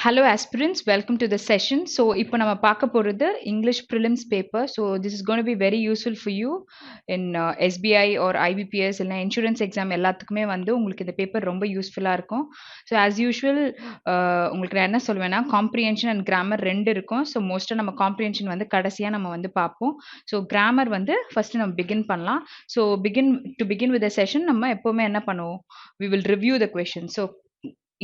Hello aspirants, welcome to the session. So இப்போ நம்ம பார்க்க போறது English prelims paper. So this is going to be very useful for you in SBI or IBPS இல்ல insurance exam எல்லாத்துக்குமே வந்து உங்களுக்கு இந்த பேப்பர் ரொம்ப யூஸ்ஃபுல்லா இருக்கும். So as usual உங்களுக்கு நான் என்ன சொல்வேன்னா comprehension and grammar ரெண்டு இருக்கும். So மோஸ்டா நம்ம comprehension வந்து கடைசியா நம்ம வந்து பார்ப்போம். So grammar வந்து first நம்ம begin பண்ணலாம். So to begin with the session நம்ம எப்பவுமே என்ன பண்ணுவோம்? We will review the question. So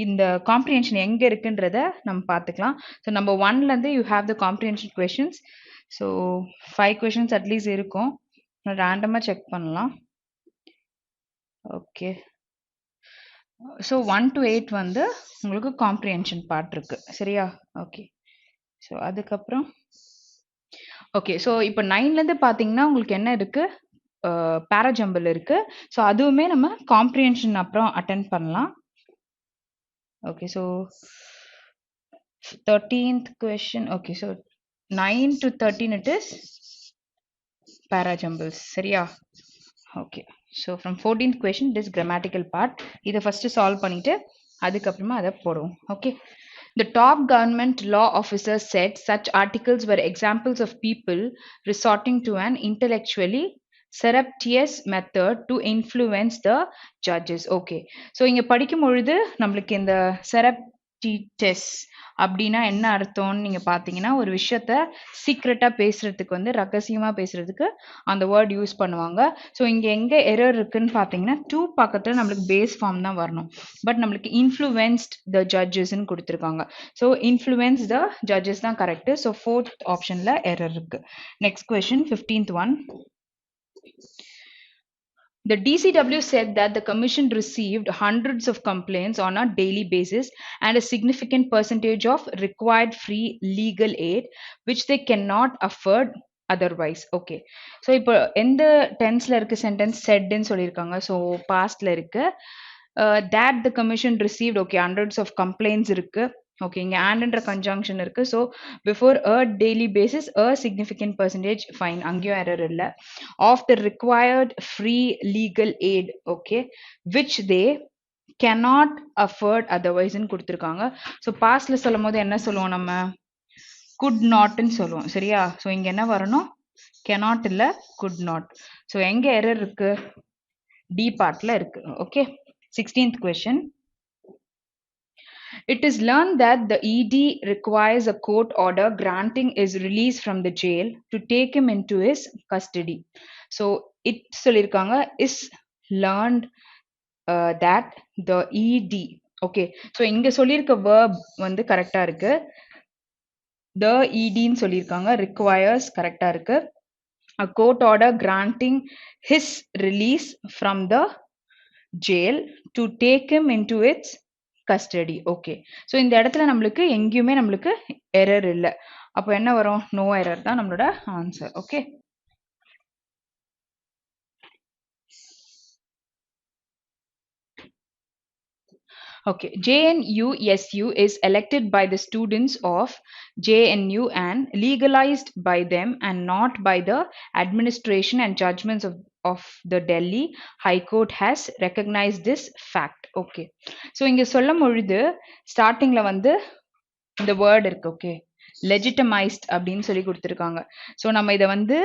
இந்த காம்ப்ரிஹென்ஷன் எங்க இருக்குன்றத நம்ம பார்த்துக்கலாம். ஸோ நம்பர் ஒன்லேருந்து you have the comprehension questions. So 5 questions at least இருக்கும். நான் ரேண்டமாக செக் பண்ணலாம். ஓகே, ஸோ 1 to 8 வந்து உங்களுக்கு காம்ப்ரிஹென்ஷன் பார்ட் இருக்கு, சரியா? ஓகே, ஸோ அதுக்கப்புறம் ஓகே, ஸோ இப்போ 9லேருந்து பார்த்தீங்கன்னா உங்களுக்கு என்ன இருக்கு? பேராஜம்பிள் இருக்கு. ஸோ அதுவுமே நம்ம காம்ப்ரிஹென்ஷன் அப்புறம் அட்டென்ட் பண்ணலாம். Okay, so 13th question. Okay, so 9 to 13 it is parajumbles, சரியா? Okay, so from 14th question it is grammatical part. இதை first solve பண்ணிட்டு அதுக்கப்புறமா அதை போடுவோம். Okay, the top government law officer said such articles were examples of people resorting to an intellectually surreptitious method to influence the judges. Okay, so இங்க படிக்கும் பொழுது நம்மளுக்கு இந்த surreptitious அப்படின்னா என்ன அர்த்தம்னு நீங்க பாத்தீங்கன்னா, ஒரு விஷயத்த சீக்ரெட்டா பேசுறதுக்கு வந்து ரகசியமா பேசுறதுக்கு அந்த வேர்ட் யூஸ் பண்ணுவாங்க. ஸோ இங்க எங்க எரர் இருக்குன்னு பாத்தீங்கன்னா, டூ பக்கத்துல நம்மளுக்கு பேஸ் ஃபார்ம் தான் வரணும். பட் நம்மளுக்கு இன்ஃப்ளூயன்ஸ்ட் த ஜட்ஜஸ்ன்னு கொடுத்துருக்காங்க. ஸோ இன்ஃப்ளூயன்ஸ் த ஜட்ஜஸ் தான் கரெக்ட். ஸோ ஃபோர்த் ஆப்ஷன்ல எரர் இருக்கு. Next question 15th one. The DCW said that the commission received hundreds of complaints on a daily basis and a significant percentage of required free legal aid which they cannot afford otherwise. Okay, so இப்போ எந்த டென்ஸ்ல இருக்கு sentence? செட்ன்னு சொல்லியிருக்காங்க. So பாஸ்ட்ல இருக்கு. that the commission received, okay, hundreds of complaints இருக்கு. Okay, இங்க and conjunction இருக்கு. So before a daily basis a significant percentage fine, அங்கேயும் error இல்லை. of the required free legal aid, okay, which they cannot afford otherwise ன்னு கொடுத்துருக்காங்க. So பாஸ்ட்ல சொல்லும் போது என்ன சொல்லுவோம்? நம்ம could notன்னு சொல்லுவோம், சரியா? ஸோ இங்க என்ன வரணும்? cannot இல்ல, could not. ஸோ எங்க எரர் இருக்கு? டி பார்ட்ல இருக்கு. Okay, 16th question. It is learned that the ED requires a court order granting his release from the jail to take him into his custody. So it சொல்லிருக்காங்க is learned that the ED. Okay, so இங்க சொல்லிருக்க verb வந்து கரெக்டா இருக்கு. The ED ன்னு சொல்லிருக்காங்க. requires கரெக்டா இருக்கு. A court order granting his release from the jail to take him into its custody. Okay, so இந்த இடத்துல நம்மளுக்கு எங்கேயுமே நம்மளுக்கு எரர் இல்லை. அப்போ என்ன வரும்? நோ எரர் தான் நம்மளோட answer. Okay, okay, JNUSU is elected by the students of JNU and legalized by them and not by the administration and judgments of the Delhi High Court has recognized this fact. Okay, so இங்க சொல்லும் பொழுது ஸ்டார்டிங்ல வந்து இந்த word இருக்கு. Okay, legitimized அப்படின்னு சொல்லி கொடுத்துருக்காங்க. ஸோ நம்ம இதை வந்து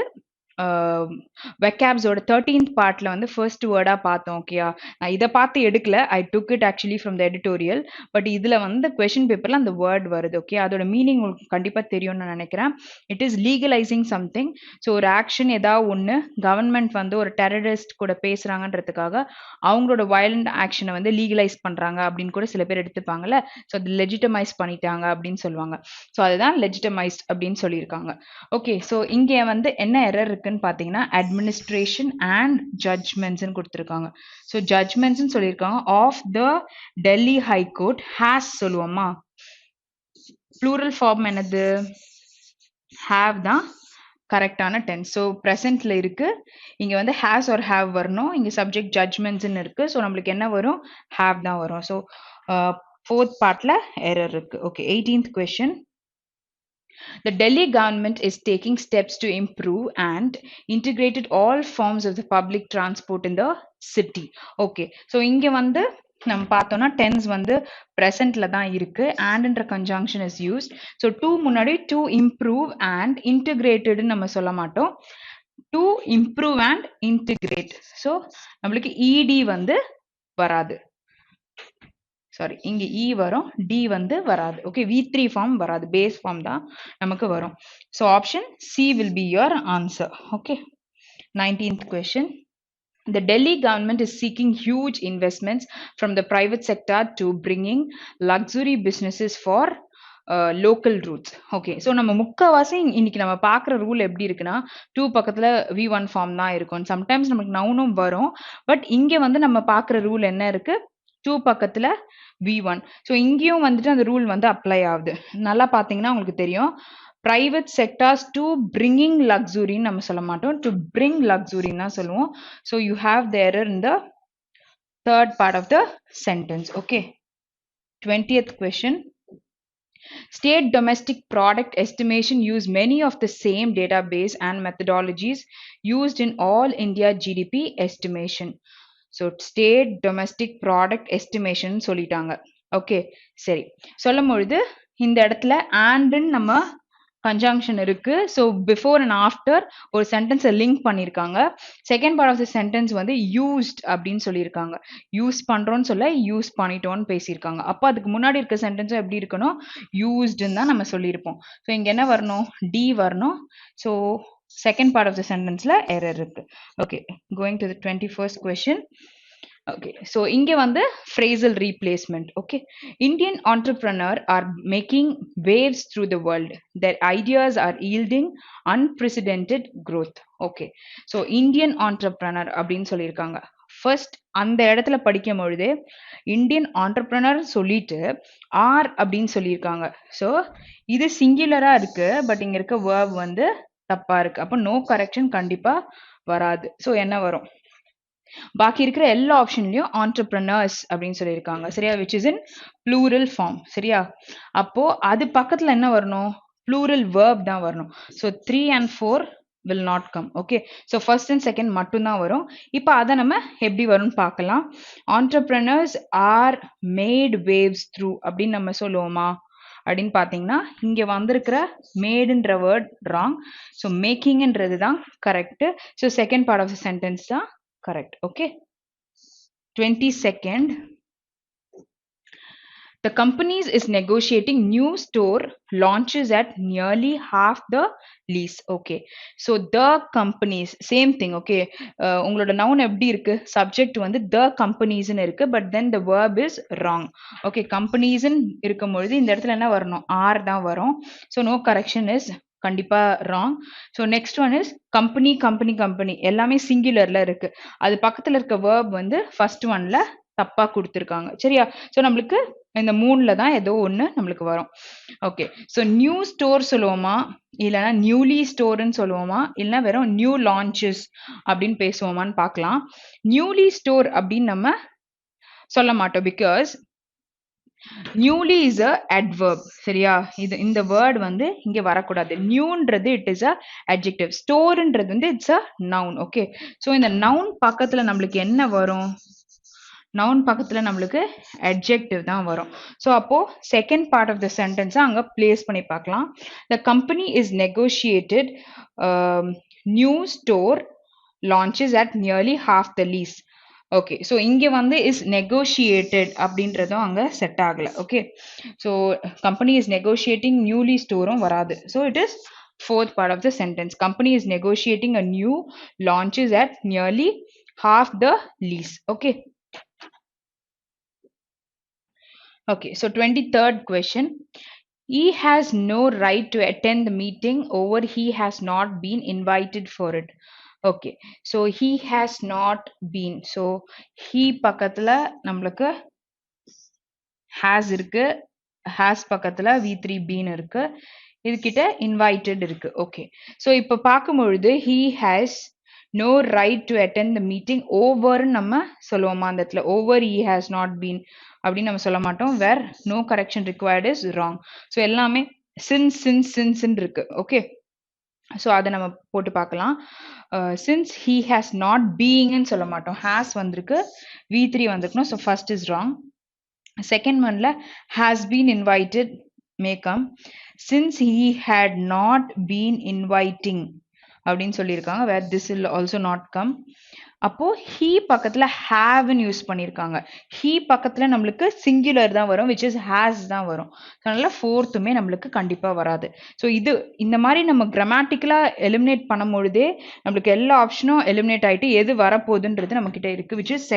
வெக்காப்ஸோட 13th பார்ட்ல வந்து ஃபர்ஸ்ட் வேர்டா பார்த்தோம். ஓகேயா, நான் இதை பார்த்து எடுக்கல. I took it actually from the editorial. But இதுல வந்து கொஸ்டின் பேப்பர்ல அந்த வேர்ட் வருது. ஓகே, அதோட மீனிங் உங்களுக்கு கண்டிப்பா தெரியும்னு நான் நினைக்கிறேன். It is legalising something. So ஒரு ஆக்ஷன் ஏதாவது ஒன்று கவர்மெண்ட் வந்து ஒரு டெரரிஸ்ட் கூட பேசுறாங்கன்றதுக்காக அவங்களோட வயலண்ட் ஆக்ஷனை வந்து லீகலைஸ் பண்றாங்க அப்படின்னு கூட சில பேர் எடுத்துப்பாங்கல்ல. ஸோ அது லெஜிட்டமைஸ் பண்ணிட்டாங்க அப்படின்னு சொல்லுவாங்க. ஸோ அதுதான் லெஜிட்டமைஸ்ட் அப்படின்னு சொல்லியிருக்காங்க. ஓகே, ஸோ இங்கே வந்து என்ன எரர் இருக்கு பாத்தீங்கன்னா, அட்மினிஸ்ட்ரேஷன் அண்ட் ஜட்ஜ்மெண்ட்ஸ் கொடுத்திருக்காங்க. சோ ஜட்ஜ்மெண்ட்ஸ் சொல்லிருக்காங்க of the Delhi high court has சொல்லுவோமா? ப்ளூரல் ஃபார்ம் என்னது? ஹேவ் தான் கரெக்டான டென்ஸ். ஸோ ப்ரெசென்ட்ல இருக்கு. இங்க வந்து ஹேஸ் ஆர் ஹேவ் வரணும். இங்க சப்ஜெக்ட் ஜட்ஜ்மெண்ட்ஸ் இருக்கு. ஸோ நம்மளுக்கு என்ன வரும்? ஹேவ் தான் வரும். ஸோ ஃபோர்த் பார்ட்ல எரர் இருக்கு. Okay, 18th question. The Delhi government is taking steps to improve and integrated all forms of the public transport in the city. Okay, so இங்க வந்து நம்ம பார்த்தோம்னா டென்ஸ் வந்து ப்ரெசென்ட்ல தான் இருக்கு அண்ட்ன்ற conjunction is used. So to முன்னாடி டு இம்ப்ரூவ் அண்ட் இன்டிகிரேட்டட்னு நம்ம சொல்ல மாட்டோம். To improve and integrate. So நம்மளுக்கு இடி வந்து வராது. சாரி, இங்க இ வரும், டி வந்து வராது. ஓகே, V3 ஃபார்ம் வராது, பேஸ் ஃபார்ம் தான் நமக்கு வரும். So option C will be your answer. Okay, 19th question. The Delhi government is seeking huge investments from the private sector to bringing luxury businesses for local roots. Okay, so நம்ம முக்கால்வாசி இன்னைக்கு நம்ம பார்க்குற rule எப்படி இருக்குன்னா, two பக்கத்தில் V1 form தான் இருக்கும். சம்டைம்ஸ் நமக்கு நவுனும் வரும். பட் இங்கே வந்து நம்ம பார்க்குற ரூல் என்ன இருக்கு, டூ பக்கத்தில் V1. ஸோ இங்கேயும் வந்துட்டு அந்த ரூல் வந்து அப்ளை ஆகுது. நல்லா பார்த்தீங்கன்னா உங்களுக்கு தெரியும், private sectors to bringing luxury நம்ம சொல்ல மாட்டோம், to bring luxury தான் சொல்லுவோம். So you have the error in the third part of the sentence. Okay, 20th question. State domestic product estimation use many of the same database and methodologies used in all India GDP estimation. So state domestic product estimation சொல்லிட்டாங்க. Okay, சரி, சொல்லும் பொழுது இந்த இடத்துல and நம்ம conjunction இருக்கு. So before and after ஒரு சென்டென்ஸை லிங்க் பண்ணியிருக்காங்க. Second part of the sentence வந்து யூஸ்ட் அப்படின்னு சொல்லியிருக்காங்க. யூஸ் பண்ணுறோன்னு சொல்ல யூஸ் பண்ணிட்டோன்னு பேசியிருக்காங்க. அப்போ அதுக்கு முன்னாடி இருக்க சென்டென்ஸும் எப்படி இருக்கணும், யூஸ்டுன்னு தான் நம்ம சொல்லியிருப்போம். ஸோ இங்கே என்ன வரணும், டி வரணும். So second part of the சென்டென்ஸில் எரர் இருக்கு. Okay, going to the 21st question. Okay, so இங்க வந்து phrasal replacement. Okay, Indian entrepreneur are making waves through the world. Their ideas are yielding unprecedented growth. Okay, so Indian entrepreneur அப்படின்னு சொல்லியிருக்காங்க. First அந்த இடத்துல படிக்கும் பொழுது Indian entrepreneur சொல்லிட்டு R அப்படின்னு சொல்லியிருக்காங்க. ஸோ இது சிங்குலரா இருக்கு, பட் இங்க இருக்க வேர்ப் வந்து தப்பா இருக்கு. அப்போ நோ கரெக்ஷன் கண்டிப்பா வராது. ஸோ என்ன வரும், பாக்கி இருக்கிற எல்லா ஆப்ஷன்லயும் ஆண்டர்பிரனர்ஸ் அப்படின்னு சொல்லியிருக்காங்க. சரியா, which is in plural form. சரியா, அப்போ அது பக்கத்துல என்ன வரணும், ப்ளூரல் வேர்ப் தான் வரணும். So 3 and 4 will not come. Okay, so first and second மட்டும்தான் வரும். இப்போ அதை நம்ம எப்படி வரும்னு பார்க்கலாம். Entrepreneurs are made waves through அப்படின்னு நம்ம சொல்லுவோமா அப்படின்னு பார்த்தீங்கன்னா, இங்கே வந்திருக்கிற மேடுன்ற வேர்ட் ராங். ஸோ மேக்கிங்ன்றது தான் correct. So second part of the sentence தான் correct. Okay, 22nd. The companies is negotiating new store launches at nearly half the lease. Okay, so the companies same thing. Okay, உங்களோட noun எப்படி இருக்கு, subject வந்து the companies ன்னு இருக்கு, but then the verb is wrong. Okay, companies ன்னு இருக்கும்பொழுது இந்த இடத்துல என்ன வரணும், are தான் வரும். So no correction is கண்டிப்பா wrong. So next one is company company company எல்லாமே சிங்குலர்ல இருக்கு. அது பக்கத்துல இருக்க வேர்ப் வந்து ஃபர்ஸ்ட் ஒன்ல தப்பா கொடுத்துருக்காங்க. சரியா, ஸோ நம்மளுக்கு இந்த மூணுல தான் ஏதோ ஒன்று நம்மளுக்கு வரும். ஓகே, ஸோ நியூ ஸ்டோர் சொல்லுவோமா, இல்லைன்னா நியூலி ஸ்டோர்ன்னு சொல்லுவோமா, இல்லைன்னா வெறும் நியூ லான்ச்சஸ் அப்படின்னு பேசுவோமான்னு பார்க்கலாம். நியூலி ஸ்டோர் அப்படின்னு நம்ம சொல்ல மாட்டோம், because newly is a adverb. சரியா, இது இந்த வேர்ட் வந்து இங்க வரக்கூடாது. நியூன்றது இட் இஸ் அ adjective, ஸ்டோர்ன்றது வந்து it's a noun. Okay, so இந்த நவுன் பக்கத்துல நம்மளுக்கு என்ன வரும், நவுன் பக்கத்துல நம்மளுக்கு adjective தான் வரும். ஸோ அப்போ செகண்ட் பார்ட் ஆஃப் த சென்டென்ஸை அங்க பிளேஸ் பண்ணி பார்க்கலாம். The company is negotiated new store launches at nearly half the lease. Okay, so இங்கே வந்து இஸ் நெகோஷியேட்டட் அப்படின்றதும் அங்கே செட் ஆகலை. Okay, so company is negotiating newly ஸ்டோரும் வராது. So it is fourth part of the sentence. Company is negotiating a new launches at nearly half the lease. Okay. Okay, so 23rd question. He has no right to attend the meeting over he has not been invited for it. Okay, so he has not been. So he பக்கத்துல நம்மளுக்கு has இருக்கு, has பக்கத்துல V3 been இருக்கு, இதுகிட்ட invited இருக்கு. Okay, so இப்போ பார்க்கும்பொழுது he has no right to attend the meeting over நம்ம சொல்லுவோமா, அந்த இடத்துல over he has not been அப்படின்னு நம்ம சொல்ல மாட்டோம். where no correction required is wrong. So எல்லாமே since இருக்கு. ஓகே, ஸோ அதை நம்ம போட்டு பார்க்கலாம். சின்ஸ் ஹீ ஹேஸ் நாட் பீயிங்னு சொல்ல மாட்டோம், ஹேஸ் வந்திருக்கு, V3 வந்திருக்கணும். So first is wrong. Second ஒன்ல has been invited may come. Since he had not been inviting அப்படின்னு சொல்லியிருக்காங்க, where this will also not come. அப்போ ஹீ பக்கத்துல ஹேவ்னு யூஸ் பண்ணியிருக்காங்க. ஹீ பக்கத்துல நம்மளுக்கு சிங்குலர் தான் வரும், விச் இஸ் ஹேஸ் தான் வரும். அதனால ஃபோர்த்துமே நம்மளுக்கு கண்டிப்பா வராது. ஸோ இது இந்த மாதிரி நம்ம கிராமட்டிக்கலா எலிமினேட் பண்ணும்பொழுதே நம்மளுக்கு எல்லா ஆப்ஷனும் எலிமினேட் ஆயிட்டு எது வரப்போகுதுன்றது நம்ம கிட்ட இருக்கு, விச் இஸ்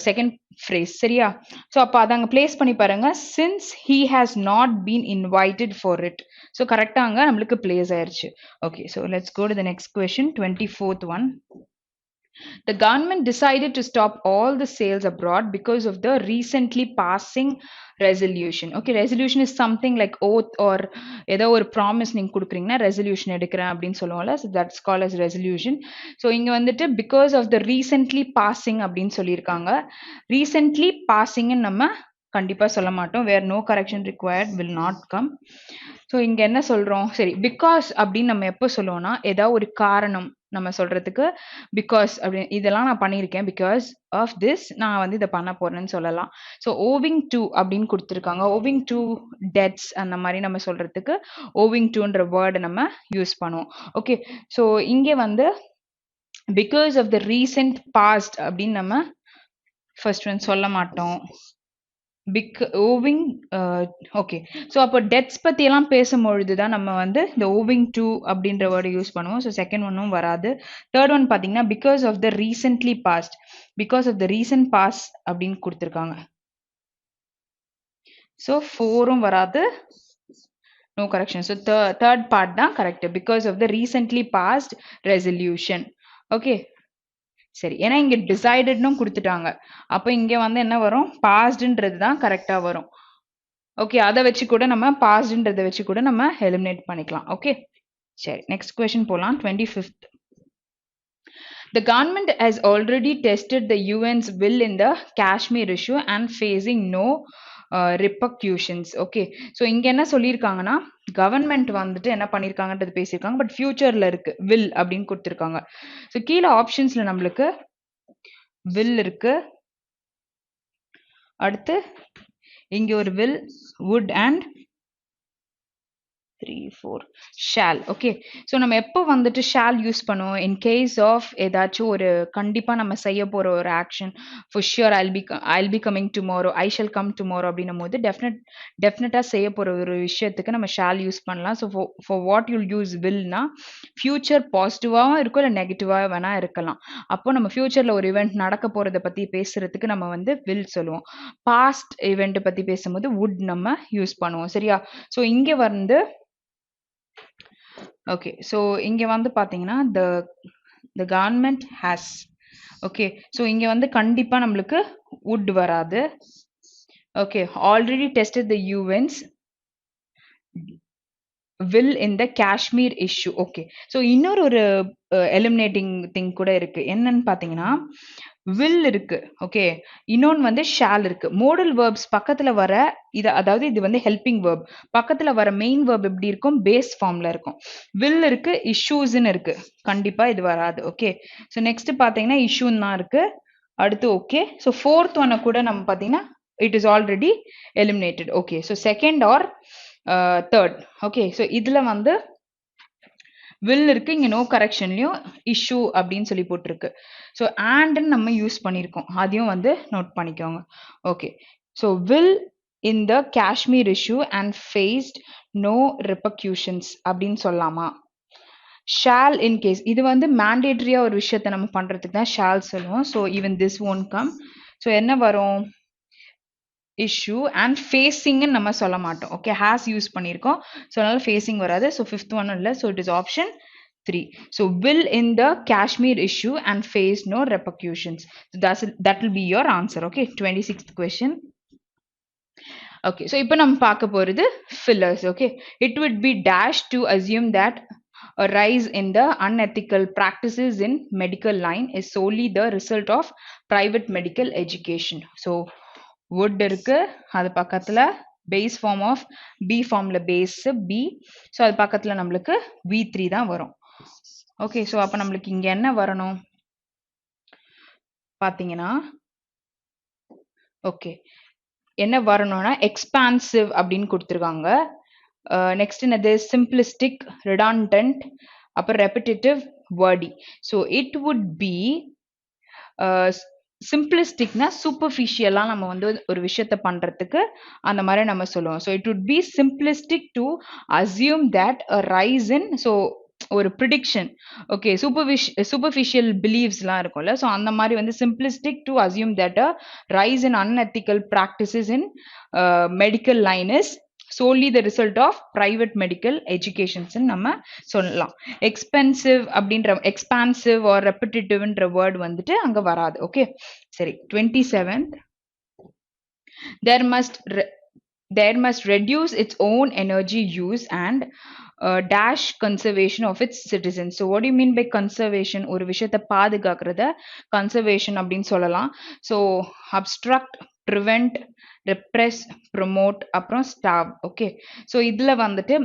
செகண்ட் ஃப்ரேஸ். சரியா? ஸோ அப்போ அதை அங்கே பிளேஸ் பண்ணி பாருங்க. Since he has not been invited for it. So கரெக்டாக அங்கே நம்மளுக்கு பிளேஸ் ஆயிடுச்சு. Okay, so let's go to the next question, 24th one. The government decided to stop all the sales abroad because of the recently passing resolution. Okay, resolution is something like oath or ஏதோ ஒரு promise நீங்க கொடுக்குறீங்கன்னா resolution எடுக்கிறேன் அப்படின்னு சொல்லுவோம்ல, so that's called as resolution. So இங்க வந்துட்டு because of the recently passing அப்படின்னு சொல்லியிருக்காங்க. recently passing நம்ம கண்டிப்பா சொல்ல மாட்டோம், where no correction required will not come. So இங்க என்ன சொல்றோம், சரி பிகாஸ் அப்படின்னு நம்ம எப்போ சொல்லுவோம்னா ஏதாவது ஒரு காரணம் நம்ம சொல்றதுக்கு பிகாஸ் அப்படின்னு, இதெல்லாம் நான் பண்ணியிருக்கேன், பிகாஸ் ஆஃப் திஸ் நான் வந்து இதை பண்ண போறேன்னு சொல்லலாம். ஸோ ஓவிங் டு அப்படின்னு கொடுத்துருக்காங்க, ஓவிங் டு டெட்ஸ் அந்த மாதிரி நம்ம சொல்றதுக்கு ஓவிங் டுன்ற வேர்டை நம்ம யூஸ் பண்ணுவோம். ஓகே, ஸோ இங்கே வந்து because of the recent past அப்படின்னு நம்ம ஃபர்ஸ்ட் ஒன் சொல்ல மாட்டோம். ஓவிங் ஓகே, ஸோ அப்போ டெத்ஸ் பற்றியெல்லாம் பேசும்பொழுது தான் நம்ம வந்து இந்த ஓவிங் டு அப்படின்ற வேர்டை யூஸ் பண்ணுவோம். ஸோ செகண்ட் ஒன்னும் வராது. தேர்ட் ஒன் பார்த்தீங்கன்னா because of the recently passed, because of the recent pass அப்படின்னு கொடுத்துருக்காங்க. ஸோ ஃபோரும் வராது, no correction. So third part தான் correct, because of the recently passed resolution. Okay, சரி, ஏன்னா இங்க டிசைடட்னும் கொடுத்துட்டாங்க, அப்போ இங்க வந்து என்ன வரும், பாஸ்ட்ன்றது தான் கரெக்டா வரும். ஓகே, அதை வச்சு கூட நம்ம பாஸ்ட்ன்றதை வச்சு கூட நம்ம எலிமினேட் பண்ணிக்கலாம். ஓகே, சரி, நெக்ஸ்ட் கொஸ்டின் போலாம். 25th. The government has already tested the UN's will in the Kashmir issue and facing no repercussions. Okay, so இங்க என்ன சொல்லியிருக்காங்கன்னா கவர்மெண்ட் வந்துட்டு என்ன பண்ணியிருக்காங்கன்றது பேசியிருக்காங்க, பட் ஃபியூச்சர்ல இருக்கு வில் அப்படின்னு கொடுத்துருக்காங்க. ஸோ கீழே ஆப்ஷன்ஸ்ல நம்மளுக்கு வில் இருக்கு, அடுத்து இங்க ஒரு will, would and 3 4 shall. Okay, so நம்ம எப்போ வந்துட்டு ஷால் யூஸ் பண்ணுவோம், இன் கேஸ் ஆஃப் ஏதாச்சும் ஒரு கண்டிப்பாக நம்ம செய்ய போகிற ஒரு action, for sure I'll be coming tomorrow, I shall come tomorrow அப்படின்னும் போது டெஃபினட்டாக செய்ய போகிற ஒரு விஷயத்துக்கு நம்ம ஷால் யூஸ் பண்ணலாம். So for what you'll use வில்னா ஃபியூச்சர் பாசிட்டிவாகவும் இருக்கும் இல்லை நெகட்டிவாக வேணா இருக்கலாம். அப்போ நம்ம ஃபியூச்சரில் ஒரு இவெண்ட் நடக்க போகிறத பற்றி பேசுறதுக்கு நம்ம வந்து வில் சொல்லுவோம். பாஸ்ட் இவெண்ட்டை பற்றி பேசும்போது வுட் நம்ம யூஸ் பண்ணுவோம். சரியா? ஸோ இங்கே வந்து ஓகே, ஸோ இங்க வந்து பாத்தீங்கன்னா the government has. Okay, so இங்க வந்து கண்டிப்பா நம்மளுக்கு would வராது. Okay, already tested the UN's will in the Kashmir issue. Okay, so இன்னொரு எலிமினேட்டிங் திங் கூட இருக்கு, என்னன்னு பாத்தீங்கன்னா will இருக்கு. ஓகே, இன்னொன்னு வந்து ஷால் இருக்கு. மோடல் வேர்ப்ஸ் பக்கத்துல வர இது, அதாவது இது வந்து ஹெல்பிங் வேர்ப், பக்கத்துல வர மெயின் வேர்ப் எப்படி இருக்கும், பேஸ் ஃபார்ம்ல இருக்கும். will இருக்கு, issuesன்னு இருக்கு, கண்டிப்பா இது வராது. ஓகே, ஸோ நெக்ஸ்ட் பாத்தீங்கன்னா இஷ்யூன்னு தான் இருக்கு. அடுத்து ஓகே, ஸோ ஃபோர்த் ஒன்னை கூட நம்ம பாத்தீங்கன்னா it is already eliminated. Okay, so second or third. Okay, so இதுல வந்து வில் இருக்கு, இங்க நோ கரெக்ஷன்லயும் இஷ்யூ அப்படின்னு சொல்லி போட்டிருக்கு. ஸோ ஆண்ட்னு நம்ம யூஸ் பண்ணியிருக்கோம், அதையும் வந்து நோட் பண்ணிக்கோங்க. Okay, so will in the Kashmir issue and faced no repercussions அப்படின்னு சொல்லலாமா? ஷால் இன் கேஸ், இது வந்து மேண்டேட்டரியா ஒரு விஷயத்த நம்ம பண்றதுக்கு தான் ஷால் சொல்லுவோம். So even this won't come. So என்ன வரும், இஷ்யூ அண்ட் ஃபேஸிங்னு நம்ம சொல்ல மாட்டோம். ஓகே, ஹேஸ் யூஸ் பண்ணியிருக்கோம், ஸோ அதனால ஃபேஸிங் வராது. ஸோ ஃபிஃப்த் ஒன் இல்லை, so it is option 3. So will in the Kashmir issue and face no repercussions. So that will be your answer. Okay, 26th question. Okay, so இப்போ நம்ம பார்க்க போறது fillers. Okay, it would be dash to assume that a rise in the unethical practices in medical line is solely the result of private medical education. So would இருக்கு, அது பக்கத்துல base form of B formula base B. So அது பக்கத்துல நம்மளுக்கு V3 தான் வரும். Okay, so அப்போ நம்மளுக்கு இங்க என்ன வரணும் பார்த்தீங்கன்னா, ஓகே என்ன வரணும்னா எக்ஸ்பான்சிவ் அப்படின்னு கொடுத்துருக்காங்க. நெக்ஸ்ட் என்னது சிம்பிளிஸ்டிக், ரிடாண்டன்ட், அப்புறம் repetitive, wordy. So it would be சிம்பிளிஸ்டிக்னா சூப்பர்ஃபிஷியலாக நம்ம வந்து ஒரு விஷயத்த பண்ணுறதுக்கு அந்த மாதிரி நம்ம சொல்லுவோம். So it would be simplistic to assume that a rise in, so ஒரு ப்ரிடிக்ஷன், ஓகே சூப்பர்ஃபிஷியல் பிலீவ்ஸ்லாம் இருக்கும்ல, ஸோ அந்த மாதிரி வந்து simplistic to assume that a rise in unethical practices in medical line is solely the result of private medical educations நம்ம சொல்லலாம். Expensive அப்படின்ற எக்ஸ்பான்சிவ் ஆர் ரெப்பிட்டேட்டிவ்ன்ற வேர்ட் வந்துட்டு அங்க வராது. ஓகே சரி. 27th, there must reduce its own energy use and dash conservation of its citizens. So what do you mean by conservation? ஒரு விஷயத்தை பாதுகாக்கிறத conservation அப்படின்னு சொல்லலாம். So obstruct, prevent, repress, promote, அப்புறம் starve. Okay, so இதுல வந்துட்டு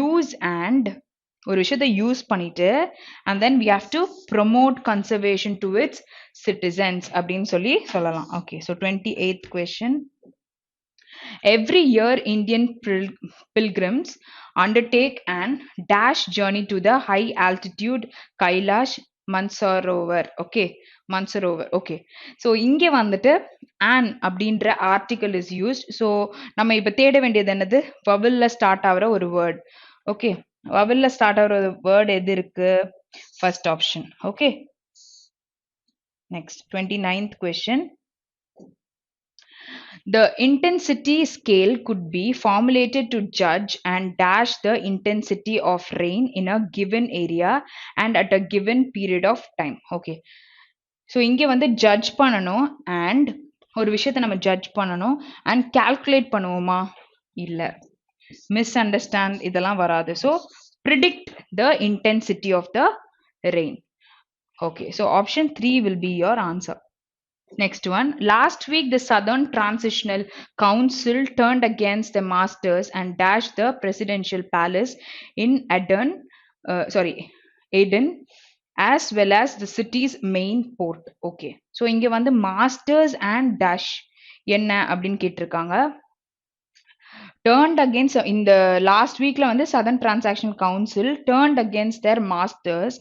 use and ஒரு விஷயத்தை use பண்ணிட்டு and then we have to promote conservation to its citizens அப்படின்னு சொல்லலாம். Okay, so 28th question. Every year, Indian pilgrims undertake an dash journey to the high altitude Kailash Mansarovar. Okay, Mansarovar. Okay, so இங்கே வந்துட்டு an அப்படின்ற article is used. So நம்ம இப்ப தேட வேண்டியது என்னது, vowel ஸ்டார்ட் ஆகிற ஒரு வேர்ட். ஓகே, vowel ஸ்டார்ட் ஆகிற ஒரு வேர்ட் எது இருக்கு, first option. Okay, next 29th question. The intensity scale could be formulated to judge and dash the intensity of rain in a given area and at a given period of time. Okay, so இங்க வந்து judge பண்ணணும் and ஒரு விஷயத்தை நம்ம judge பண்ணணும் and calculate பண்ணுவோமா, இல்ல, misunderstand இதெல்லாம் வராது. So predict the intensity of the rain. Okay, so option 3 will be your answer. Next one. Last week, the Southern Transitional Council turned against the masters and dashed the presidential palace in Aden, as well as the city's main port. Okay. So, இங்க வந்து masters and dash என்ன அப்படின்னு கேட்டிருக்காங்க. turned against in the last weekல வந்து Southern Transaction Council turned against their masters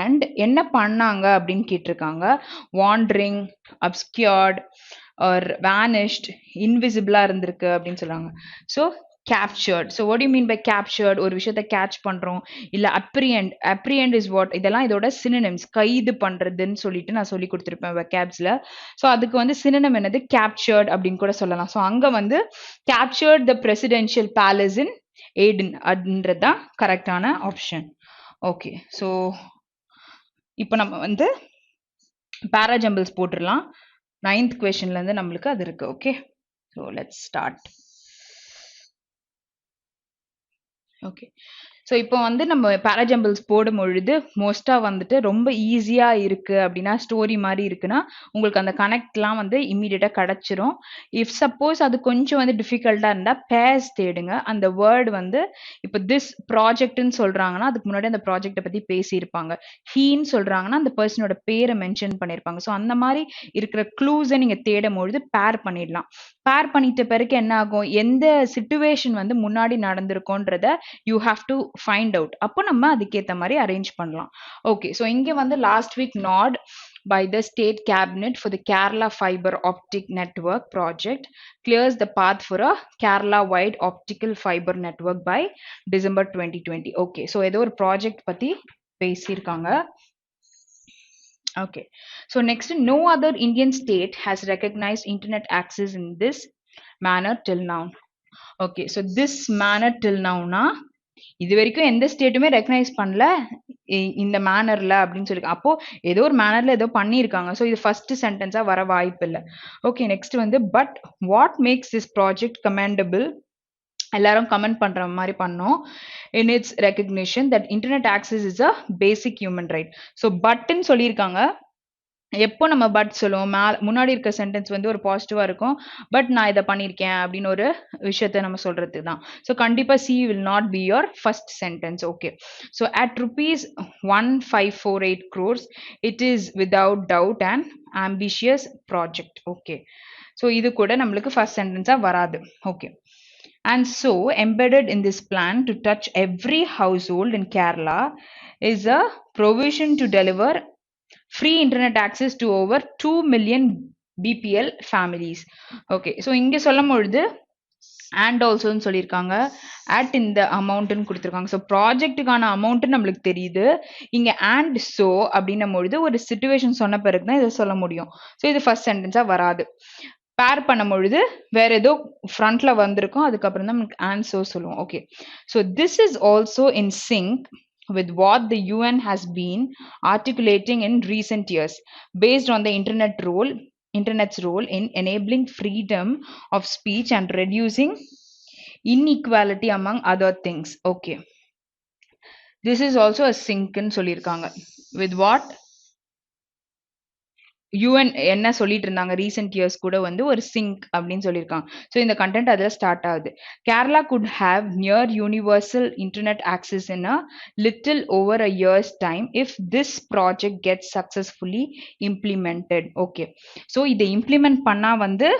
and என்ன பண்ணாங்க அப்படின்னு கேட்டிருக்காங்க. wandering, obscured or vanished, invisible இருந்திருக்கு அப்படின்னு சொல்றாங்க. So captured. So what do you mean by captured? ஒரு விஷயத்தை catch பண்றோம், இல்ல apprehend. Apprehend is what? இதெல்லாம் இதோட synonyms. கைது பண்றதுன்னு சொல்லிட்டு நான் சொல்லி கொடுத்திருப்பேன் vocabsல. ஸோ அதுக்கு வந்து synonym என்னது, captured அப்படின்னு கூட சொல்லலாம். ஸோ அங்க வந்து captured the presidential palace in Aden அப்படின்றது தான் கரெக்டான ஆப்ஷன். ஓகே, ஸோ இப்போ நம்ம வந்து பேராஜம்பிள்ஸ் போட்டுடலாம். 9th questionல இருந்து நம்மளுக்கு அது இருக்கு. Okay, so let's start. Okay, so இப்போ வந்து நம்ம பேராஜம்பிள்ஸ் போடும் பொழுது மோஸ்ட்டாக வந்துட்டு ரொம்ப ஈஸியாக இருக்குது அப்படின்னா, ஸ்டோரி மாதிரி இருக்குன்னா உங்களுக்கு அந்த கனெக்ட்லாம் வந்து இம்மீடியட்டாக கிடச்சிரும். இஃப் சப்போஸ் அது கொஞ்சம் வந்து டிஃபிகல்ட்டாக இருந்தால் பேர்ஸ் தேடுங்க. அந்த வேர்டு வந்து இப்போ திஸ் ப்ராஜெக்ட்னு சொல்கிறாங்கன்னா அதுக்கு முன்னாடி அந்த ப்ராஜெக்டை பற்றி பேசியிருப்பாங்க. ஹீன்னு சொல்கிறாங்கன்னா அந்த பர்சனோட பேரை மென்ஷன் பண்ணியிருப்பாங்க. ஸோ அந்த மாதிரி இருக்கிற க்ளூஸை நீங்கள் தேடும் பொழுது பேர் பண்ணிடலாம். பேர் பண்ணிட்ட பிறகு என்ன ஆகும், எந்த சிச்சுவேஷன் வந்து முன்னாடி நடந்திருக்கோன்றத you have to find out. அப்போ நம்ம அதுக்கேற்ற மாதிரி அரேஞ்ச் பண்ணலாம். ஓகே, ஸோ இங்கே வந்து last week not by the state cabinet for the Kerala fiber optic network project clears the path for a Kerala wide optical fiber network by December 2020. Okay, so ஏதோ ஒரு project பத்தி பேசியிருக்காங்க. Okay, so next, no other Indian state has recognized internet access in this manner till now. Okay, so this manner till now na இது வரைக்கும் எந்த ஸ்டேட்டுமே recognise பண்ணல இந்த மேனர்ல அப்படின்னு சொல்லி, அப்போ ஏதோ ஒரு மேனர்ல ஏதோ பண்ணியிருக்காங்க. ஸோ இது ஃபர்ஸ்ட் சென்டென்ஸா வர வாய்ப்பு இல்லை. ஓகே, நெக்ஸ்ட் வந்து but what makes this project commendable, எல்லாரும் கமெண்ட் பண்ற மாதிரி பண்ணோம். In its recognition that internet access is a basic human right. So பட்ன்னு சொல்லியிருக்காங்க. எப்போ நம்ம பட் சொல்லுவோம் முன்னாடி இருக்க சென்டென்ஸ் வந்து ஒரு பாசிட்டிவா இருக்கும். பட் நான் இத பண்ணியிருக்கேன் அப்படின்னு ஒரு விஷயத்த நம்ம சொல்றது தான். ஸோ கண்டிப்பா C will not be your first sentence. Okay. So at rupees 1548 crores it is without doubt and ambitious project. Okay. So இது கூட நம்மளுக்கு ஃபர்ஸ்ட் சென்டென்ஸா வராது. Okay. And so, embedded in this plan to touch every household in Kerala is a provision to deliver free internet access to over 2 million BPL families. Okay, so இங்க சொல்லும் பொழுது and also ன்னு சொல்லியிருக்காங்க, at இந்த amountன்னு கொடுத்துருக்காங்க. So ப்ராஜெக்ட்டுக்கான amount நம்மளுக்கு தெரியுது. இங்க and so அப்படின்னும் பொழுது ஒரு சுச்சுவேஷன் சொன்ன பிறகு தான் இதை சொல்ல முடியும். ஸோ இது ஃபர்ஸ்ட் சென்டென்ஸா வராது. பேர் பண்ணும் பொழுது வேற ஏதோ ஃப்ரண்ட்ல வந்திருக்கும், அதுக்கப்புறம் தான் நமக்கு and so சொல்லுவோம். Okay. So this is also in sink with what the UN has been articulating in recent years based on the internet's role in enabling freedom of speech and reducing inequality among other things. Okay, this is also a sync ன்னு சொல்லியிருக்காங்க. With what UN என்ன சொல்லிட்டு இருந்தாங்க recent years கூட வந்து ஒரு sink அப்படின்னு சொல்லியிருக்காங்க. ஸோ இந்த கண்டென்ட் அதில் ஸ்டார்ட் ஆகுது. Kerala could have near universal internet access in a little over a years time if this project get successfully implemented. Okay. So இதை இம்ப்ளிமெண்ட் பண்ணால் வந்து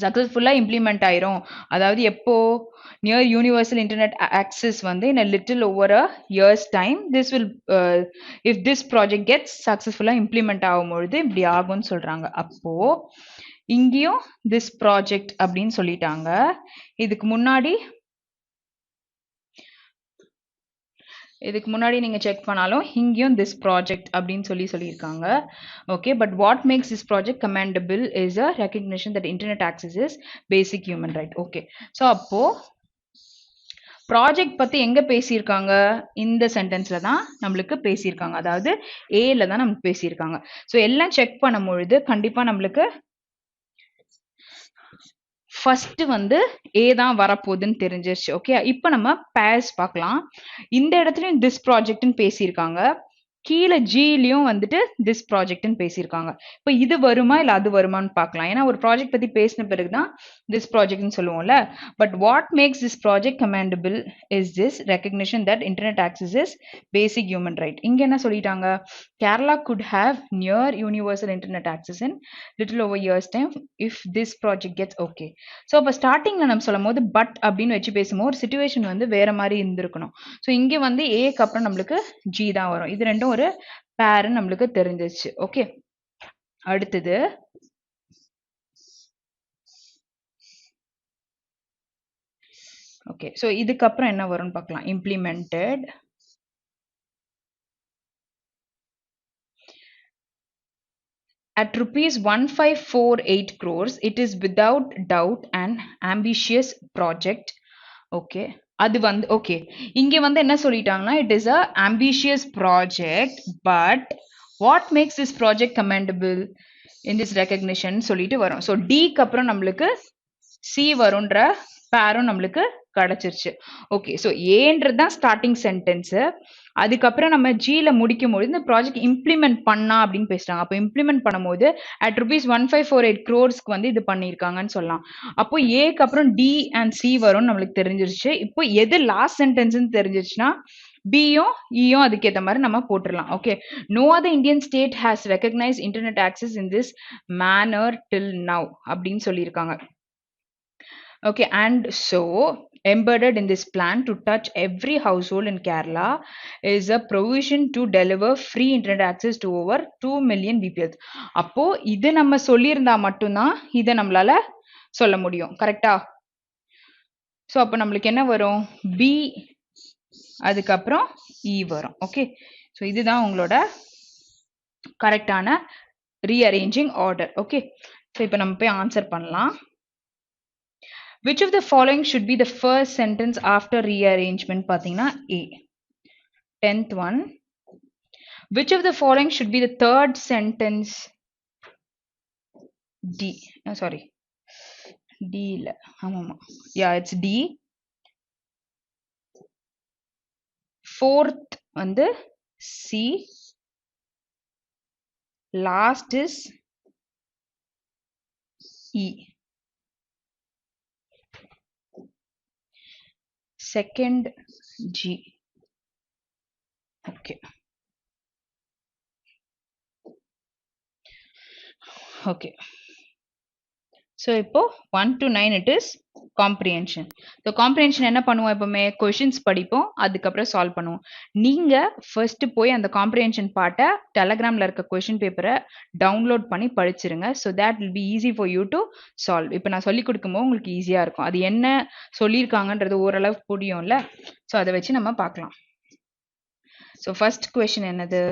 சக்ஸஸ்ஃபுல்லாக இம்ப்ளிமெண்ட் ஆயிரும். அதாவது எப்போ நியர் யூனிவர்சல் இன்டர்நெட் ஆக்சஸ் வந்து in a little over a years time this will if this project gets சக்ஸஸ்ஃபுல்லாக implement ஆகும்பொழுது இப்படி ஆகும்னு சொல்கிறாங்க. அப்போது இங்கேயும் திஸ் ப்ராஜெக்ட் அப்படின்னு சொல்லிட்டாங்க. இதுக்கு முன்னாடி நீங்கள் செக் பண்ணாலும் இங்கேயும் திஸ் ப்ராஜெக்ட் அப்படின்னு சொல்லியிருக்காங்க. Okay. But what makes this project commendable is a recognition that internet access is basic human right. Okay. So அப்போது ப்ராஜெக்ட் பற்றி எங்கே பேசியிருக்காங்க? இந்த சென்டென்ஸில் தான் நம்மளுக்கு பேசியிருக்காங்க. அதாவது ஏல தான் நமக்கு பேசியிருக்காங்க. ஸோ எல்லாம் செக் பண்ணும் பொழுது கண்டிப்பாக நம்மளுக்கு ஃபர்ஸ்ட் வந்து ஏ தான் வரப்போகுதுன்னு தெரிஞ்சிருச்சு. ஓகே. இப்போ நம்ம பேர்ஸ் பார்க்கலாம். இந்த இடத்துலையும் திஸ் ப்ராஜெக்ட்னு பேசியிருக்காங்க. கீழே ஜிலையும் வந்துட்டு திஸ் ப்ராஜெக்ட்னு பேசியிருக்காங்க. இப்போ இது வருமா இல்லை அது வருமானு பார்க்கலாம். ஏன்னா ஒரு ப்ராஜெக்ட் பற்றி பேசின பிறகு தான் திஸ் ப்ராஜெக்ட்னு சொல்லுவோம்ல. But what makes this project commendable is this recognition that internet access is basic human right. இங்கே என்ன சொல்லிட்டாங்க? Kerala could have near universal internet access in little over years time if this project gets okay. So அப்போ ஸ்டார்டிங்கில் நம்ம சொல்லும் போது but அப்படின்னு வச்சு பேசும்போது ஒரு சுச்சுவேஷன் வந்து வேற மாதிரி இருந்திருக்கணும். ஸோ இங்கே வந்து ஏக்கு அப்புறம் நம்மளுக்கு ஜி தான் வரும். இது ரெண்டும் ஒரு பேருன்னு நம்மளுக்கு தெரிஞ்சிச்சு. ஓகே. அடுத்தது ஓகே. ஸோ இதுக்கப்புறம் என்ன வரும்னு பார்க்கலாம். Implemented at rupees 1548 crores it is without doubt an ambitious project. Okay. அது வந்து ஓகே. இங்கே வந்து என்ன சொல்லிட்டாங்கன்னா it is a ambitious project but what makes this project commendable in this recognition சொல்லிட்டு வரும். ஸோ டிக்கு அப்புறம் நம்மளுக்கு சி வரும்ன்ற பேரும் நம்மளுக்கு கிடைச்சிருச்சு. ஓகே. ஸோ ஏன்றது தான் ஸ்டார்டிங் சென்டென்ஸு. அதுக்கப்புறம் நம்ம ஜியில் முடிக்கும் போது இந்த ப்ராஜெக்ட் இம்ப்ளிமெண்ட் பண்ணா அப்படின்னு பேசுகிறாங்க. அப்போ இம்ப்ளிமெண்ட் பண்ணும்போது அட் rupees 1548 crores வந்து இது பண்ணியிருக்காங்கன்னு சொல்லலாம். அப்போ ஏக்கு அப்புறம் டி அண்ட் சி வரும்னு நம்மளுக்கு தெரிஞ்சிருச்சு. இப்போ எது லாஸ்ட் சென்டென்ஸ்ன்னு தெரிஞ்சிருச்சுன்னா பியும் இயும் அதுக்கேற்ற மாதிரி நம்ம போட்டுடலாம். Okay. No other Indian state has recognise internet access in this manner till now அப்படின்னு சொல்லியிருக்காங்க. Okay, and so embedded in this plan to touch every household in Kerala is a provision to deliver free internet access to over 2 million BPLs. அப்போ இது நம்ம சொல்லியிருந்தா மட்டும்தான் இதை நம்மளால சொல்ல முடியும். கரெக்டா? ஸோ அப்போ நம்மளுக்கு என்ன வரும்? பி அதுக்கப்புறம் இ வரும். ஓகே. ஸோ இதுதான் உங்களோட கரெக்டான ரீஅரேஞ்சிங் ஆர்டர். ஓகே. ஸோ இப்போ நம்ம போய் ஆன்சர் பண்ணலாம். Which of the following should be the first sentence after rearrangement? பார்த்தீங்கன்னா A. 10th one. Which of the following should be the third sentence? D. Sorry. D. Yeah, it's D. Fourth வந்து C. Last is E. Second G. Okay. Okay. So இப்போ 1 to 9 it is comprehension. So comprehension என்ன பண்ணுவோம் எப்பவுமே questions படிப்போம் அதுக்கப்புறம் solve பண்ணுவோம். நீங்க first போய் அந்த comprehension பார்ட்டை டெலகிராம்ல இருக்க question பேப்பரை டவுன்லோட் பண்ணி படிச்சிருங்க. So that will be easy for you to solve. இப்போ நான் சொல்லி கொடுக்கும்போது உங்களுக்கு ஈஸியா இருக்கும். அது என்ன சொல்லியிருக்காங்கன்றது ஓரளவு புரியும்ல. ஸோ அதை வச்சு நம்ம பார்க்கலாம். ஸோ ஃபர்ஸ்ட் கொஸ்டின் என்னது?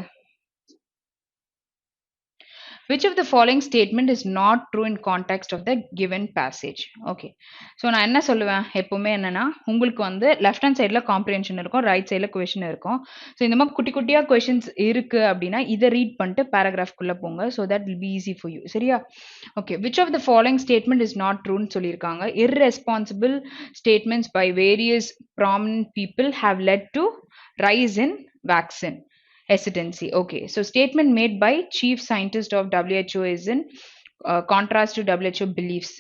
Which of the following statement is not true in context of the given passage? Okay. So நான் என்ன சொல்லுவேன் எப்பவுமே என்னன்னா உங்களுக்கு வந்து லெஃப்ட் ஹேண்ட் சைடில் காம்ப்ரிஹென்ஷன் இருக்கும், ரைட் சைடில் கொஷின் இருக்கும். ஸோ இந்த மாதிரி குட்டி குட்டியா கொஷின்ஸ் இருக்கு அப்படின்னா இதை ரீட் பண்ணிட்டு பேராகிராஃப்குள்ள போங்க. So that will be easy for you. சரியா? Okay. Which of the following statement is not ட்ரூன்னு சொல்லியிருக்காங்க. irresponsible statements by various prominent people have led to rise in vaccine hesitancy. Okay, so statement made by chief scientist of WHO is in contrast to WHO beliefs.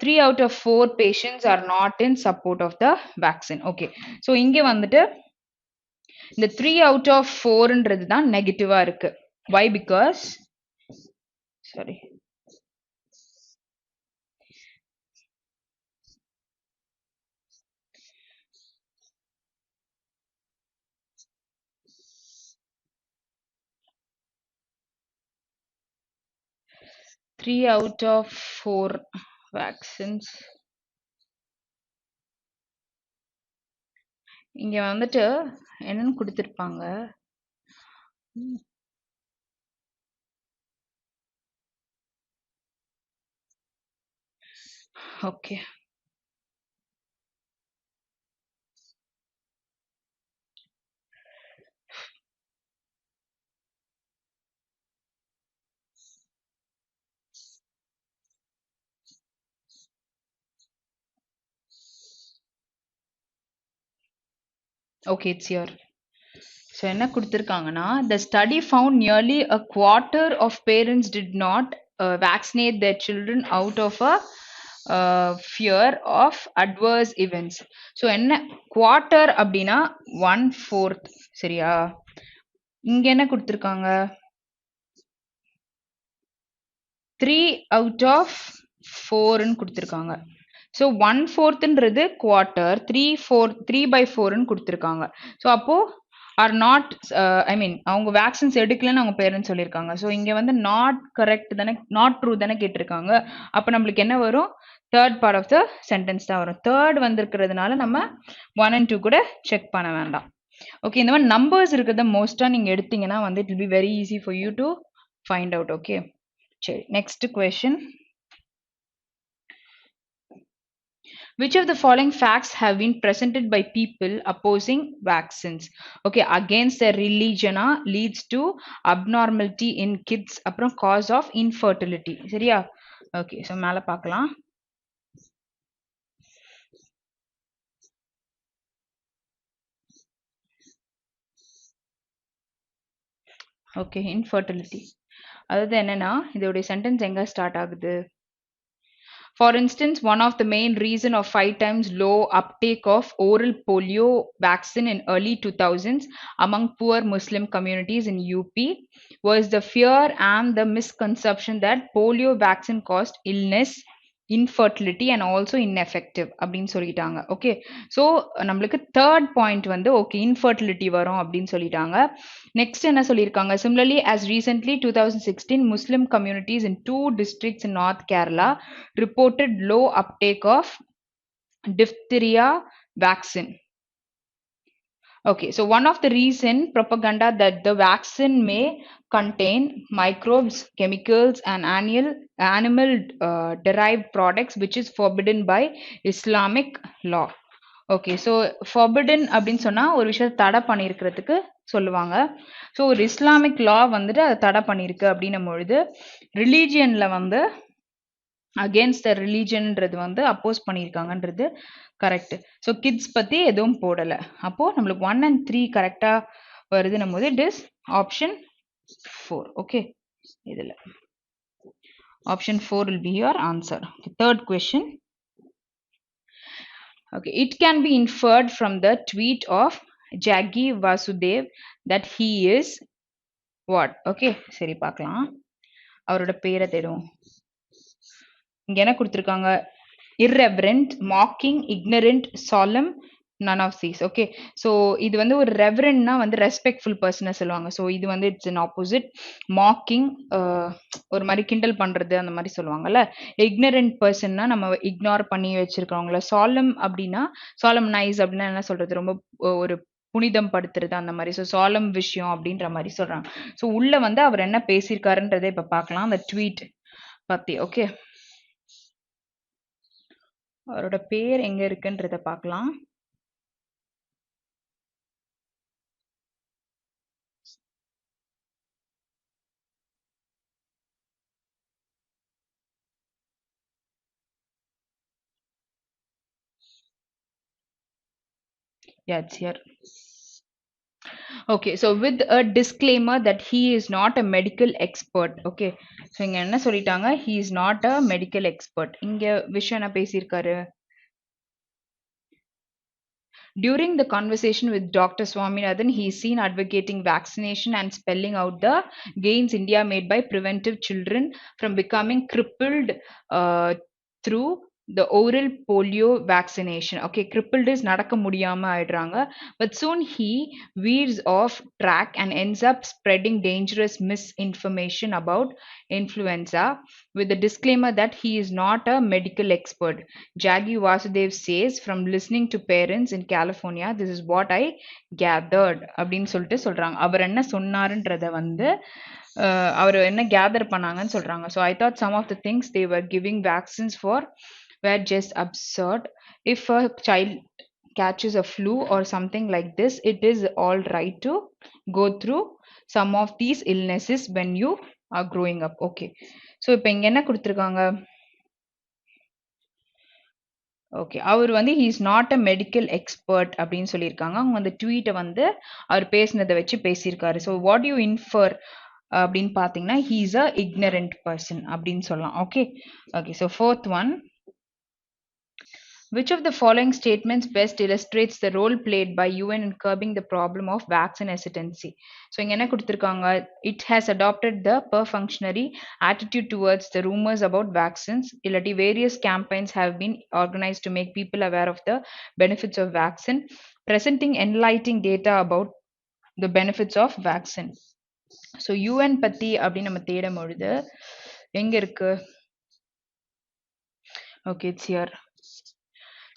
3 out of 4 patients are not in support of the vaccine. Okay, so இங்கே வந்துட்டு இந்த 3 out of 4ன்றது தான் நெகட்டிவா இருக்கு. Why? Because sorry. Three out of 4 vaccines. இங்க வந்துட்டு என்னன்னு கொடுத்திருப்பாங்க. Okay. Okay, it's here. So என்ன கொடுத்திருக்காங்கன்னா the study found nearly a quarter of parents did not vaccinate their children out of a fear of adverse events. So என்ன quarter அப்படின்னா 1/4. சரியா? இங்க என்ன கொடுத்திருக்காங்க? 3 out of 4ன்னு கொடுத்திருக்காங்க. ஸோ 1/4ன்றது குவார்ட்டர், 3/4ன்னு கொடுத்துருக்காங்க. So அப்போ ஆர் நாட் ஐ மீன் அவங்க வேக்சின்ஸ் எடுக்கலன்னு அவங்க பேரண்ட்ஸ் சொல்லியிருக்காங்க. ஸோ இங்கே வந்து நாட் கரெக்ட் தானே, நாட் ட்ரூ தானே கேட்டிருக்காங்க. அப்போ நம்மளுக்கு என்ன வரும்? Third part of the sentence தான் வரும். தேர்ட் வந்திருக்கிறதுனால நம்ம 1 and 2 கூட செக் பண்ண வேண்டாம். ஓகே, இந்த மாதிரி நம்பர்ஸ் இருக்கிறத மோஸ்ட்டாக நீங்கள் எடுத்தீங்கன்னா வந்து it will be very easy for you to find out. Okay, சரி. Next question. Which of the following facts have been presented by people opposing vaccines? Okay, against their religion leads to abnormality in kids, அப்புறம் cause of infertility. சரியா? Okay, so மேல பார்க்கலாம். Okay, infertility. அதாவது என்னன்னா இதோடைய sentence எங்க start ஆகுது? For instance, one of the main reason of 5 times low uptake of oral polio vaccine in early 2000s among poor Muslim communities in UP was the fear and the misconception that polio vaccine caused illness, infertility and also ineffective அப்படின்னு சொல்லிட்டாங்க. Okay, so நம்மளுக்கு third point வந்து okay infertility வரும் அப்படின்னு சொல்லிட்டாங்க. Next என்ன சொல்லியிருக்காங்க? Similarly, as recently 2016, Muslim communities in 2 districts in North Kerala reported low uptake of diphtheria vaccine. Okay, so one of the reason propaganda that the vaccine may contain microbes, chemicals and animal derived products which is forbidden by Islamic law. Okay, so forbidden அப்படின்னு சொன்னால் ஒரு விஷயத்தை தடை பண்ணியிருக்கிறதுக்கு சொல்லுவாங்க. So ஒரு Islamic லா வந்துட்டு அதை தடை பண்ணியிருக்கு அப்படின்னும் பொழுது ரிலீஜியனில் வந்து அகேன்ஸ்ட் த ரிலீஜன்ன்றது வந்து அப்போஸ் பண்ணியிருக்காங்கன்றது கரெக்ட். ஸோ கிட்ஸ் பற்றி எதுவும் போடலை. அப்போது நம்மளுக்கு 1 and 3 கரெக்டாக வருதுன்னும் போது இட் இஸ் ஆப்ஷன் 4. Okay, இதுல option 4 will be your answer. Okay, third question. Okay, it can be inferred from the tweet of Jaggi Vasudev that he is what? Okay, சரி பார்க்கலாம். அவரோட பேரை தேடுவோம். இங்க என்ன கொடுத்திருக்காங்க? Irreverent, mocking, ignorant, solemn, none of these. Okay, so இது வந்து ஒரு reverentனா வந்து respectful person சொல்லுவாங்க. So இது வந்து it's an opposite. Mocking, ஒரு மாதிரி கிண்டல் பண்றது அந்த மாதிரி சொல்லுவாங்கல்ல. Ignorant personனா நம்ம இக்னோர் பண்ணி வச்சிருக்கவங்கள. Solemn அப்படின்னா solemnize அப்படின்னா என்ன சொல்றது, ரொம்ப ஒரு புனிதம் படுத்துறது அந்த மாதிரி. ஸோ சாலம் விஷயம் அப்படின்ற மாதிரி சொல்றாங்க. ஸோ உள்ள வந்து அவர் என்ன பேசியிருக்காருன்றதை இப்ப பார்க்கலாம் அந்த ட்வீட் பத்தி. ஓகே, அவரோட பேர் எங்க இருக்குன்றத பார்க்கலாம். Yeah, it's here. Okay, so with a disclaimer that he is not a medical expert. Okay, so இங்க என்ன சொல்லிட்டாங்க? He is not a medical expert. இங்க விஷயம் என்ன பேசியிருக்காரு? During the conversation with Dr. Swaminathan, he is seen advocating vaccination and spelling out the gains India made by preventive children from becoming crippled through the oral polio vaccination. Okay, crippled is நடக்க முடியாம ஆயிடுறாங்க. But soon he veers off track and ends up spreading dangerous misinformation about influenza with the disclaimer that he is not a medical expert. Jaggi Vasudev says, from listening to parents in California, this is what I gathered அப்படின்னு சொல்லிட்டு சொல்றாங்க. அவர் என்ன சொன்னாருன்றத வந்து அவர் என்ன gather பண்ணாங்கன்னு சொல்றாங்க. So I thought some of the things they were giving vaccines for were just absurd. If a child catches a flu or something like this, it is all right to go through some of these illnesses when you are growing up. Okay, so இப்போ இங்க என்ன கொடுத்திருக்காங்க? Okay, அவர் வந்து he is not a medical expert அப்படின்னு சொல்லியிருக்காங்க. அவங்க அந்த ட்வீட்டை வந்து அவர் பேசினதை வச்சு பேசியிருக்காரு. ஸோ வாட் யூ இன்ஃபர் அப்படின்னு பார்த்தீங்கன்னா he is a ignorant person அப்படின்னு சொல்லலாம். Okay okay, so fourth one. Which of the following statements best illustrates the role played by UN in curbing the problem of vaccine hesitancy? So, இங்க என்ன கொடுத்திருக்காங்க? It has adopted the perfunctory attitude towards the rumors about vaccines. இல்லாட்டி various campaigns have been organized to make people aware of the benefits of vaccine, presenting enlightening data about the benefits of vaccine. So, UN பத்தி அப்படி நம்ம தேடும் பொழுது எங்க இருக்கு? Okay, it's here.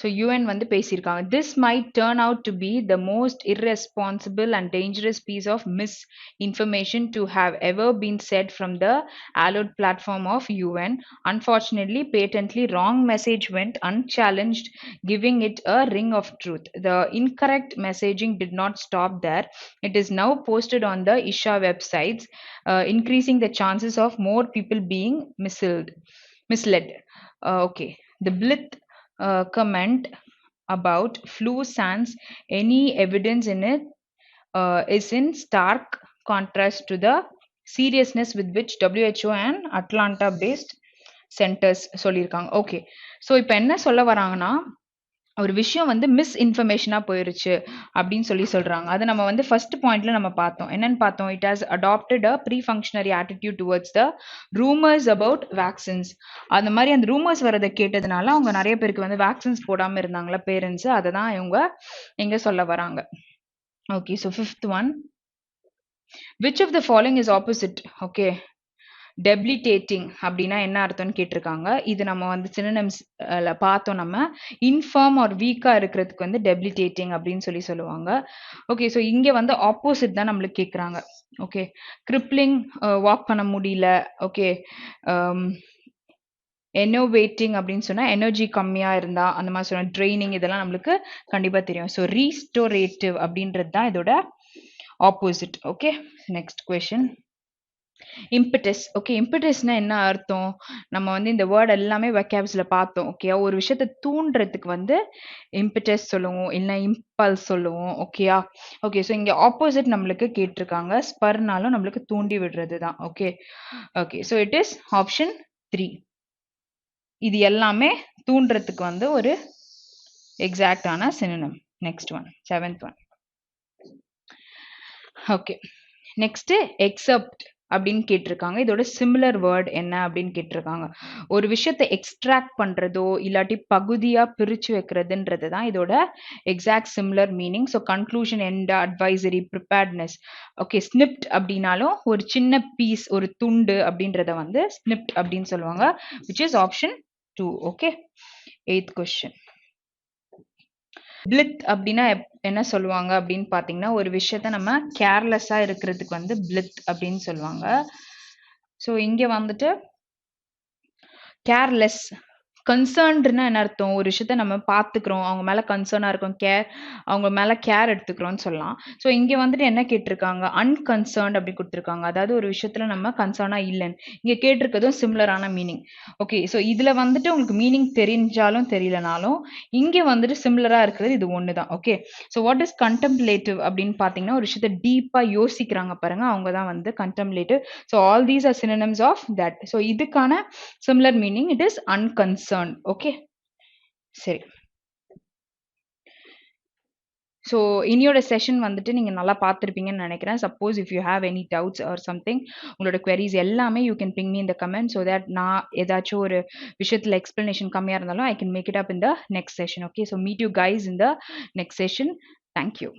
So UN வந்து பேசியிருக்காங்க. This might turn out to be the most irresponsible and dangerous piece of misinformation to have ever been said from the hallowed platform of UN. Unfortunately, patently wrong message went unchallenged, giving it a ring of truth. The incorrect messaging did not stop there. It is now posted on the ISHA websites, increasing the chances of more people being misled. Okay, the Blith comment about flu sans any evidence in it is in stark contrast to the seriousness with which WHO and Atlanta based centers சொல்லியிருக்காங்க. Okay, so இப்போ என்ன சொல்ல வராங்கன்னா, ஒரு விஷயம் வந்து மிஸ்இன்ஃபர்மேஷனா போயிருச்சு அப்படின்னு சொல்றாங்க. அதை நம்ம வந்து ஃபர்ஸ்ட் பாயிண்ட்ல நம்ம பார்த்தோம். என்னன்னு பார்த்தோம்? It has adopted a perfunctory attitude towards the rumours about vaccines. அந்த மாதிரி அந்த ரூமர்ஸ் வரதை கேட்டதுனால அவங்க நிறைய பேருக்கு வந்து வேக்சின்ஸ் போடாம இருந்தாங்களா பேரண்ட்ஸ், அதை தான் இவங்க எங்க சொல்ல வராங்க. Okay, so fifth one. Which of the following is opposite? Okay, debilitating அப்படின்னா என்ன அர்த்தம்னு கேட்டிருக்காங்க. இது நம்ம வந்து சினோனிம்ஸ் பார்த்தோம். நம்ம இன்ஃபார்ம் ஆர் வீக்கா இருக்கிறதுக்கு வந்து டெபிலிட்டேட்டிங் அப்படின்னு சொல்லுவாங்க. ஓகே, ஸோ இங்க வந்து ஆப்போசிட் தான் நம்மளுக்கு கேட்குறாங்க. ஓகே, கிரிப்ளிங், வாக் பண்ண முடியல. ஓகே, எனோவேட்டிங் அப்படின்னு சொன்னா எனர்ஜி கம்மியா இருந்தா அந்த மாதிரி சொன்னா, ட்ரைனிங், இதெல்லாம் நம்மளுக்கு கண்டிப்பா தெரியும். ஸோ ரீஸ்டோரேட்டிவ் அப்படின்றது தான் இதோட opposite. Okay, next question. Impetus. Okay. இம்பெடஸ்னா என்ன அர்த்தம்? நம்ம வந்து இந்த வேர்ட் எல்லாமே வெக்காப்ஸ்ல பார்த்தோம். ஓகேயா? ஒரு விஷயத்த தூண்டுறதுக்கு வந்து இம்பெடஸ் சொல்லுவோம். இல்ல இம்பல்ஸ் சொல்லுவோம். ஓகேயா? ஓகே. ஸோ இங்க ஆப்போசிட் நம்மளுக்கு கேட்டிருக்காங்க. ஸ்பர்னாலும் நம்மளுக்கு தூண்டி விடுறது தான். Okay. Okay. So it is option 3. இது எல்லாமே தூண்டுறதுக்கு வந்து ஒரு எக்ஸாக்ட்டான synonym. Next one. 7th one. Okay. Next except அப்படின்னு கேட்டிருக்காங்க. இதோட சிமிலர் வேர்ட் என்ன அப்படின்னு கேட்டிருக்காங்க. ஒரு விஷயத்தை எக்ஸ்ட்ராக்ட் பண்றதோ இல்லாட்டி பகுதியா பிரிச்சு வைக்கிறதுன்றது தான் இதோட exact similar meaning. So conclusion, end, advisory, preparedness. Okay. Snipped அப்படின்னாலும் ஒரு சின்ன பீஸ், ஒரு துண்டு அப்படின்றத வந்து ஸ்னிப்ட் அப்படின்னு சொல்லுவாங்க. Which is option 2. Okay. 8th question. Blithe அப்படின்னா என்ன சொல்லுவாங்க அப்படின்னு பார்த்தீங்கன்னா, ஒரு விஷயத்த நம்ம கேர்லெஸ்ஸா இருக்கிறதுக்கு வந்து பிளித் அப்படின்னு சொல்லுவாங்க. ஸோ இங்க வந்துட்டு கேர்லெஸ். கன்சர்ன்டுன்னா என்ன அர்த்தம்? ஒரு விஷயத்த நம்ம பார்த்துக்கிறோம். அவங்க மேல கன்சர்னா இருக்கோம். அவங்க மேல கேர் எடுத்துக்கிறோம்னு சொல்லலாம். ஸோ இங்க வந்துட்டு என்ன கேட்டிருக்காங்க? அன்கன்சர்ன்ட் அப்படி குடுத்துருக்காங்க. அதாவது ஒரு விஷயத்துல நம்ம கன்சர்னா இல்லன்னு. இங்க கேட்டிருக்கிறதும் சிமிலரான மீனிங். ஓகே. ஸோ இதுல வந்துட்டு உங்களுக்கு மீனிங் தெரிஞ்சாலும் தெரியலனாலும், இங்க வந்துட்டு சிமிலரா இருக்கிறது இது ஒண்ணு தான். ஓகே. ஸோ வாட் இஸ் கன்டெம்ப்ளேட்டிவ் அப்படின்னு பார்த்தீங்கன்னா, ஒரு விஷயத்த டீப்பா யோசிக்கிறாங்க பாருங்க. அவங்க தான் வந்து contemplative. So all these are synonyms of that. So இதுக்கான similar meaning it is unconcerned. Okay. சரி. ஸோ இனியோட செஷன் வந்துட்டு நீங்கள் நல்லா பார்த்துருப்பீங்கன்னு நினைக்கிறேன். Suppose if you have any doubts or something, உங்களோட queries எல்லாமே யூ கேன் பிங் மீ இந்த கமெண்ட் ஸோ தட் நான் ஏதாச்சும் ஒரு விஷயத்தில் எக்ஸ்பிளனேஷன் கம்மியாக இருந்தாலும் I can make it up in the next session. Okay. So meet you guys in the next session. Thank you.